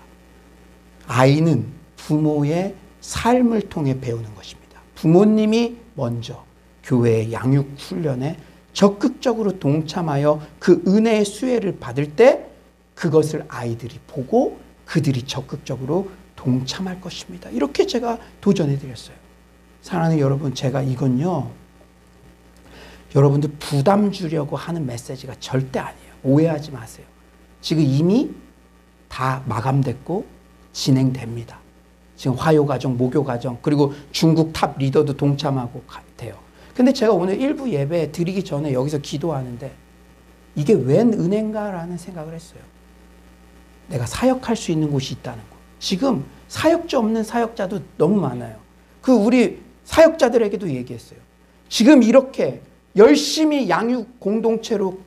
아이는 부모의 삶을 통해 배우는 것입니다. 부모님이 먼저 교회의 양육 훈련에 적극적으로 동참하여 그 은혜의 수혜를 받을 때 그것을 아이들이 보고 그들이 적극적으로 동참할 것입니다. 이렇게 제가 도전해 드렸어요. 사랑하는 여러분, 제가 이건요, 여러분들 부담 주려고 하는 메시지가 절대 아니에요. 오해하지 마세요. 지금 이미 다 마감됐고 진행됩니다. 지금 화요가정, 모교가정, 그리고 중국 탑 리더도 동참하고 돼요. 근데 제가 오늘 일부 예배 드리기 전에 여기서 기도하는데 이게 웬 은혜인가라는 생각을 했어요. 내가 사역할 수 있는 곳이 있다는 거. 지금 사역자 없는 사역자도 너무 많아요. 그 우리 사역자들에게도 얘기했어요. 지금 이렇게 열심히 양육 공동체로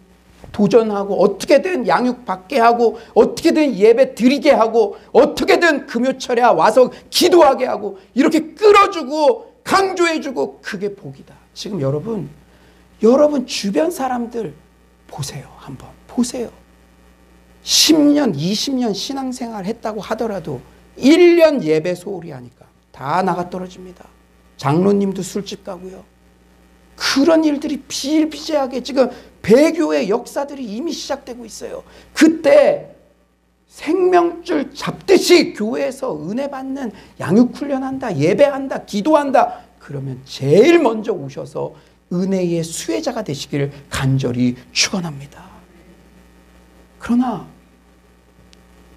도전하고 어떻게든 양육 받게 하고 어떻게든 예배 드리게 하고 어떻게든 금요철에 와서 기도하게 하고 이렇게 끌어주고 강조해주고 그게 복이다. 지금 여러분 주변 사람들 보세요. 한번 보세요. 10년 20년 신앙생활 했다고 하더라도 1년 예배 소홀히 하니까 다 나가 떨어집니다. 장로님도 술집 가고요. 그런 일들이 비일비재하게 지금 배교의 역사들이 이미 시작되고 있어요. 그때 생명줄 잡듯이 교회에서 은혜 받는 양육훈련한다, 예배한다, 기도한다. 그러면 제일 먼저 오셔서 은혜의 수혜자가 되시기를 간절히 축원합니다. 그러나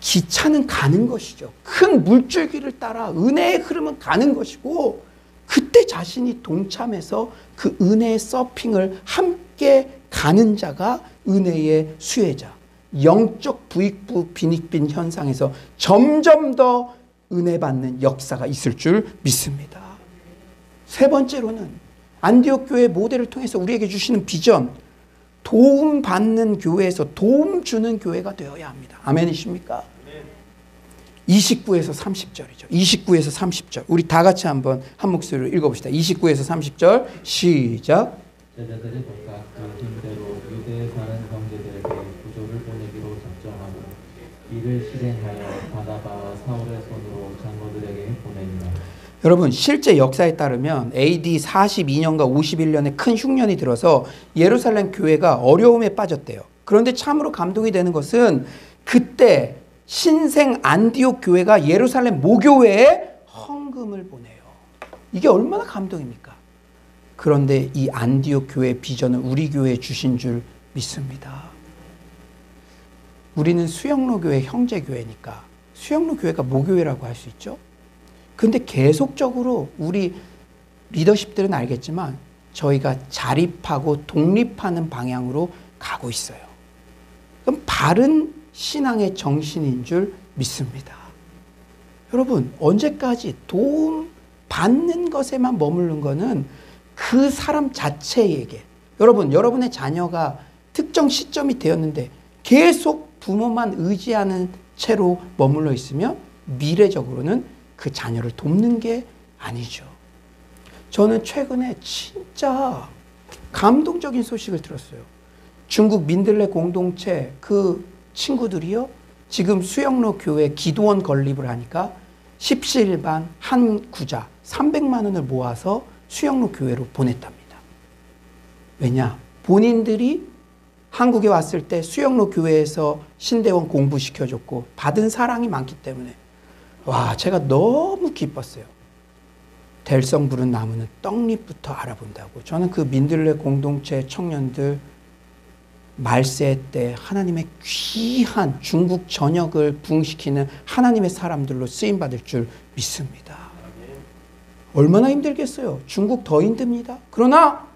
기차는 가는 것이죠. 큰 물줄기를 따라 은혜의 흐름은 가는 것이고 그때 자신이 동참해서 그 은혜의 서핑을 함께 가는 자가 은혜의 수혜자. 영적 부익부 빈익빈 현상에서 점점 더 은혜 받는 역사가 있을 줄 믿습니다. 세 번째로는 안디옥 교회 모델을 통해서 우리에게 주시는 비전, 도움받는 교회에서 도움 주는 교회가 되어야 합니다. 아멘이십니까? 29에서 30절이죠. 29에서 30절. 우리 다 같이 한번 한 목소리로 읽어봅시다. 29에서 30절 시작. 제자들이 각각 그 힘대로 유대에 사는 형제들에게 부조를 보내기로 작정하고 이를 실행하여 바나바와 사울의 손으로 장로들에게 보내니라. 여러분 실제 역사에 따르면 AD 42년과 51년에 큰 흉년이 들어서 예루살렘 교회가 어려움에 빠졌대요. 그런데 참으로 감동이 되는 것은 그때 신생 안디옥 교회가 예루살렘 모교회에 헌금을 보내요. 이게 얼마나 감동입니까? 그런데 이 안디옥 교회의 비전을 우리 교회에 주신 줄 믿습니다. 우리는 수영로 교회 형제교회니까 수영로 교회가 모교회라고 할 수 있죠. 근데 계속적으로 우리 리더십들은 알겠지만 저희가 자립하고 독립하는 방향으로 가고 있어요. 그럼 바른 신앙의 정신인 줄 믿습니다. 여러분 언제까지 도움 받는 것에만 머무른 거는 그 사람 자체에게 여러분의 자녀가 특정 시점이 되었는데 계속 부모만 의지하는 채로 머물러 있으면 미래적으로는 그 자녀를 돕는 게 아니죠. 저는 최근에 진짜 감동적인 소식을 들었어요. 중국 민들레 공동체 그 친구들이요. 지금 수영로 교회 기도원 건립을 하니까 십시일반 한 구자 300만 원을 모아서 수영로 교회로 보냈답니다. 왜냐? 본인들이 한국에 왔을 때 수영로 교회에서 신대원 공부시켜줬고 받은 사랑이 많기 때문에 와 제가 너무 기뻤어요. 될성 부른 나무는 떡잎부터 알아본다고. 저는 그 민들레 공동체 청년들 말세 때 하나님의 귀한 중국 전역을 부흥시키는 하나님의 사람들로 쓰임받을 줄 믿습니다. 얼마나 힘들겠어요. 중국 더 힘듭니다. 그러나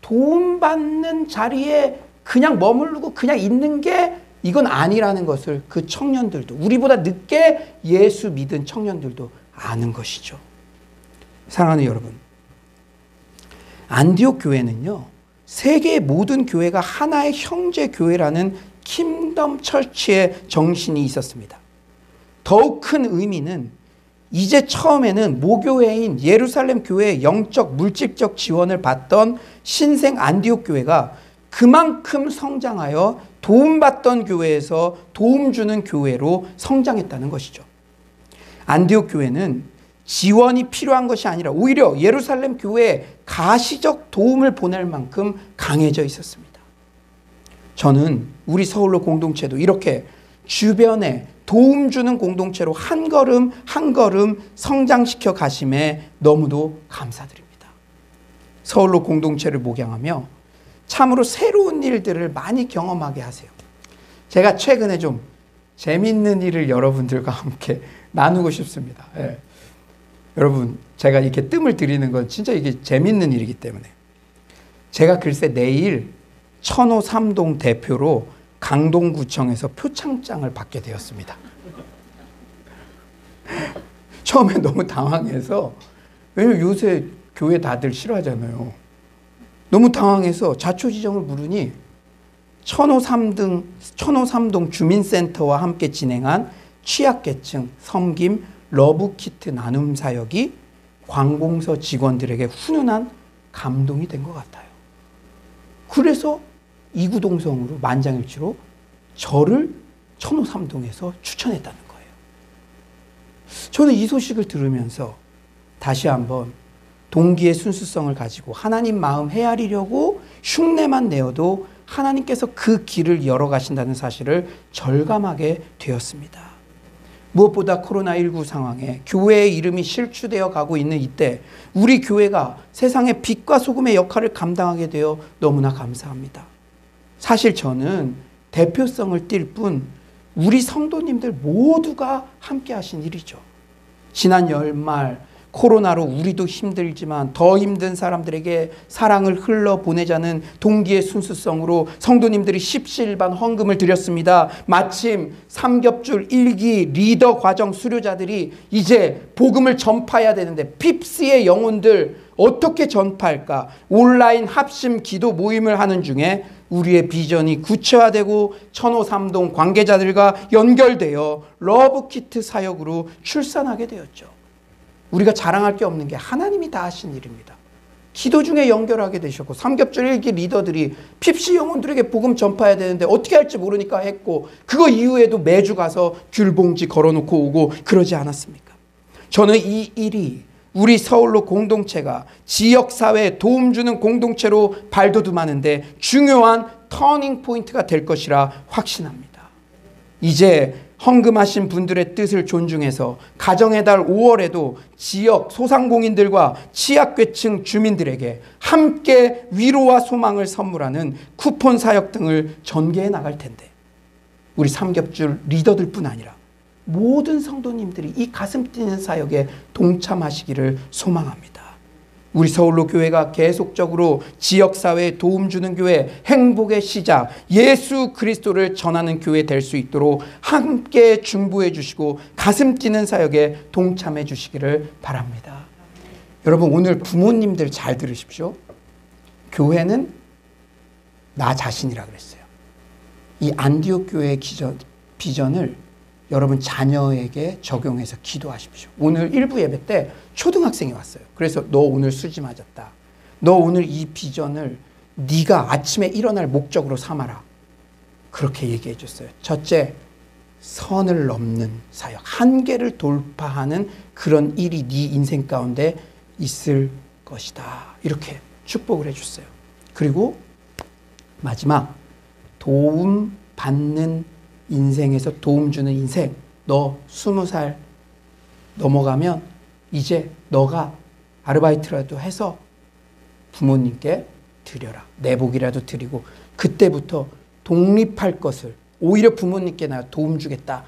도움받는 자리에 그냥 머무르고 그냥 있는 게 이건 아니라는 것을 그 청년들도, 우리보다 늦게 예수 믿은 청년들도 아는 것이죠. 사랑하는 여러분, 안디옥 교회는요, 세계의 모든 교회가 하나의 형제 교회라는 킹덤 철치의 정신이 있었습니다. 더욱 큰 의미는 이제 처음에는 모교회인 예루살렘 교회의 영적 물질적 지원을 받던 신생 안디옥 교회가 그만큼 성장하여 도움받던 교회에서 도움 주는 교회로 성장했다는 것이죠. 안디옥 교회는 지원이 필요한 것이 아니라 오히려 예루살렘 교회에 가시적 도움을 보낼 만큼 강해져 있었습니다. 저는 우리 서울로 공동체도 이렇게 주변에 도움 주는 공동체로 한 걸음 한 걸음 성장시켜 가심에 너무도 감사드립니다. 서울로 공동체를 목양하며 참으로 새로운 일들을 많이 경험하게 하세요. 제가 최근에 좀 재밌는 일을 여러분들과 함께 나누고 싶습니다. 예. 여러분, 제가 이렇게 뜸을 들이는 건 진짜 이게 재밌는 일이기 때문에. 제가 글쎄 내일 천호 3동 대표로 강동구청에서 표창장을 받게 되었습니다. 처음에 너무 당황해서, 왜냐면 요새 교회 다들 싫어하잖아요. 너무 당황해서 자초지종을 물으니 천호 3동 주민센터와 함께 진행한 취약계층 섬김 러브키트 나눔 사역이 관공서 직원들에게 훈훈한 감동이 된 것 같아요. 그래서 이구동성으로 만장일치로 저를 천호 3동에서 추천했다는 거예요. 저는 이 소식을 들으면서 다시 한번 동기의 순수성을 가지고 하나님 마음 헤아리려고 흉내만 내어도 하나님께서 그 길을 열어가신다는 사실을 절감하게 되었습니다. 무엇보다 코로나19 상황에 교회의 이름이 실추되어 가고 있는 이때 우리 교회가 세상의 빛과 소금의 역할을 감당하게 되어 너무나 감사합니다. 사실 저는 대표성을 띌 뿐 우리 성도님들 모두가 함께 하신 일이죠. 지난 연말 코로나로 우리도 힘들지만 더 힘든 사람들에게 사랑을 흘러보내자는 동기의 순수성으로 성도님들이 십시일반 헌금을 드렸습니다. 마침 삼겹줄 1기 리더 과정 수료자들이 이제 복음을 전파해야 되는데 핍스의 영혼들 어떻게 전파할까? 온라인 합심 기도 모임을 하는 중에 우리의 비전이 구체화되고 천호 3동 관계자들과 연결되어 러브키트 사역으로 출산하게 되었죠. 우리가 자랑할 게 없는 게 하나님이 다 하신 일입니다. 기도 중에 연결하게 되셨고 삼겹줄 1기 리더들이 핍시 영혼들에게 복음 전파해야 되는데 어떻게 할지 모르니까 했고 그거 이후에도 매주 가서 귤봉지 걸어놓고 오고 그러지 않았습니까? 저는 이 일이 우리 서울로 공동체가 지역사회에 도움 주는 공동체로 발돋움하는데 중요한 터닝 포인트가 될 것이라 확신합니다. 이제 헌금하신 분들의 뜻을 존중해서 가정의 달 5월에도 지역 소상공인들과 취약계층 주민들에게 함께 위로와 소망을 선물하는 쿠폰 사역 등을 전개해 나갈 텐데 우리 삼겹줄 리더들 뿐 아니라 모든 성도님들이 이 가슴 뛰는 사역에 동참하시기를 소망합니다. 우리 서울로 교회가 계속적으로 지역사회에 도움 주는 교회, 행복의 시작, 예수 그리스도를 전하는 교회 될 수 있도록 함께 중보해 주시고 가슴 뛰는 사역에 동참해 주시기를 바랍니다. 여러분 오늘 부모님들 잘 들으십시오. 교회는 나 자신이라 그랬어요. 이 안디옥 교회의 비전을 여러분 자녀에게 적용해서 기도하십시오. 오늘 일부 예배 때 초등학생이 왔어요. 그래서 너 오늘 수지 맞았다. 너 오늘 이 비전을 네가 아침에 일어날 목적으로 삼아라. 그렇게 얘기해 줬어요. 첫째, 선을 넘는 사역, 한계를 돌파하는 그런 일이 네 인생 가운데 있을 것이다. 이렇게 축복을 해줬어요. 그리고 마지막, 도움 받는 인생에서 도움 주는 인생. 너 20살 넘어가면 이제 너가 아르바이트라도 해서 부모님께 드려라. 내복이라도 드리고 그때부터 독립할 것을 오히려 부모님께 내가 도움 주겠다.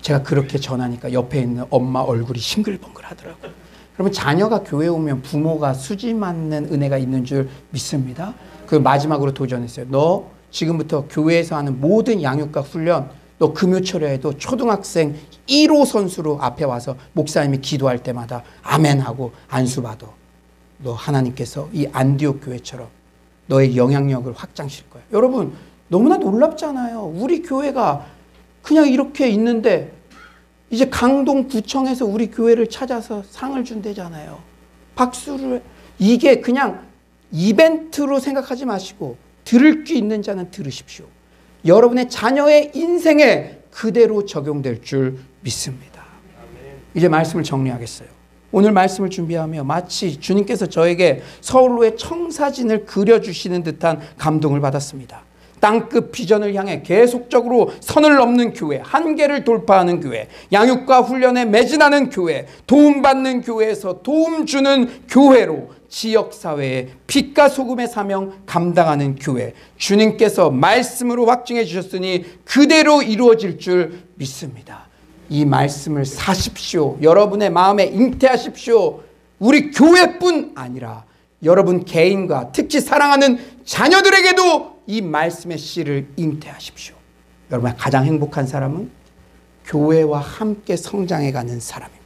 제가 그렇게 전하니까 옆에 있는 엄마 얼굴이 싱글벙글 하더라고요. 그러면 자녀가 교회 오면 부모가 수지 맞는 은혜가 있는 줄 믿습니다. 그 마지막으로 도전했어요. 너 지금부터 교회에서 하는 모든 양육과 훈련 너 금요철에도 초등학생 1호 선수로 앞에 와서 목사님이 기도할 때마다 아멘하고 안수받아. 너 하나님께서 이 안디옥 교회처럼 너의 영향력을 확장시킬 거야. 여러분 너무나 놀랍잖아요. 우리 교회가 그냥 이렇게 있는데 이제 강동구청에서 우리 교회를 찾아서 상을 준대잖아요. 박수를. 이게 그냥 이벤트로 생각하지 마시고 들을 귀 있는 자는 들으십시오. 여러분의 자녀의 인생에 그대로 적용될 줄 믿습니다. 이제 말씀을 정리하겠어요. 오늘 말씀을 준비하며 마치 주님께서 저에게 서울로의 청사진을 그려주시는 듯한 감동을 받았습니다. 땅끝 비전을 향해 계속적으로 선을 넘는 교회, 한계를 돌파하는 교회, 양육과 훈련에 매진하는 교회, 도움받는 교회에서 도움 주는 교회로 지역사회의 빛과 소금의 사명 감당하는 교회, 주님께서 말씀으로 확증해 주셨으니 그대로 이루어질 줄 믿습니다. 이 말씀을 사십시오. 여러분의 마음에 잉태하십시오. 우리 교회뿐 아니라 여러분 개인과 특히 사랑하는 자녀들에게도 이 말씀의 씨를 잉태하십시오. 여러분 가장 행복한 사람은 교회와 함께 성장해가는 사람입니다.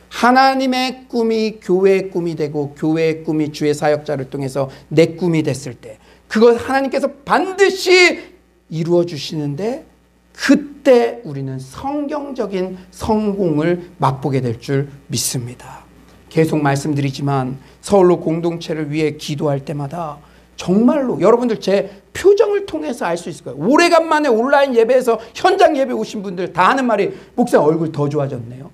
하나님의 꿈이 교회의 꿈이 되고 교회의 꿈이 주의 사역자를 통해서 내 꿈이 됐을 때 그것 하나님께서 반드시 이루어 주시는데 그때 우리는 성경적인 성공을 맛보게 될 줄 믿습니다. 계속 말씀드리지만 서울로 공동체를 위해 기도할 때마다 정말로 여러분들 제 표정을 통해서 알 수 있을 거예요. 오래간만에 온라인 예배에서 현장 예배 오신 분들 다 하는 말이 목사님 얼굴 더 좋아졌네요.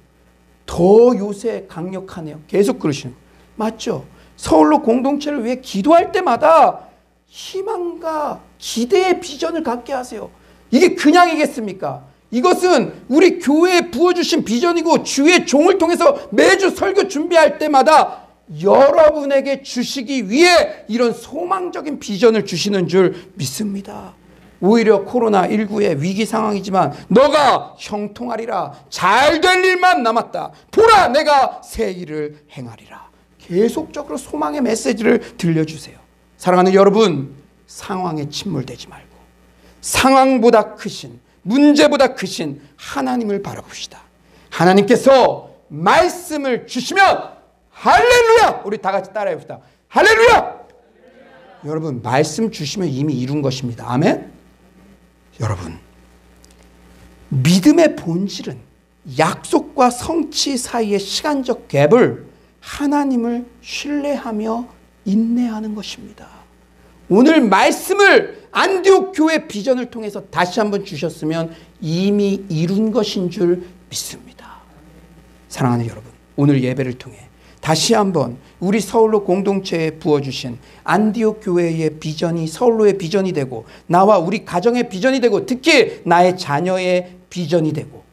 더 요새 강력하네요. 계속 그러시는 거예요. 맞죠? 서울로 공동체를 위해 기도할 때마다 희망과 기대의 비전을 갖게 하세요. 이게 그냥이겠습니까? 이것은 우리 교회에 부어주신 비전이고 주의 종을 통해서 매주 설교 준비할 때마다 여러분에게 주시기 위해 이런 소망적인 비전을 주시는 줄 믿습니다. 오히려 코로나19의 위기 상황이지만 너가 형통하리라. 잘 될 일만 남았다. 보라 내가 새 일을 행하리라. 계속적으로 소망의 메시지를 들려주세요. 사랑하는 여러분, 상황에 침몰되지 말고 상황보다 크신, 문제보다 크신 하나님을 바라봅시다. 하나님께서 말씀을 주시면 할렐루야! 우리 다 같이 따라해 봅시다. 할렐루야! 여러분 말씀 주시면 이미 이룬 것입니다. 아멘? 여러분 믿음의 본질은 약속과 성취 사이의 시간적 갭을 하나님을 신뢰하며 인내하는 것입니다. 오늘 말씀을 안디옥 교회 비전을 통해서 다시 한번 주셨으면 이미 이룬 것인 줄 믿습니다. 사랑하는 여러분, 오늘 예배를 통해 다시 한번 우리 서울로 공동체에 부어주신 안디옥 교회의 비전이 서울로의 비전이 되고 나와 우리 가정의 비전이 되고 특히 나의 자녀의 비전이 되고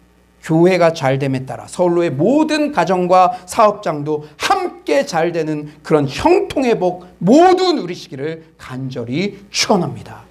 교회가 잘됨에 따라 서울로의 모든 가정과 사업장도 함께 잘되는 그런 형통의 복 모두 누리시기를 간절히 축원합니다.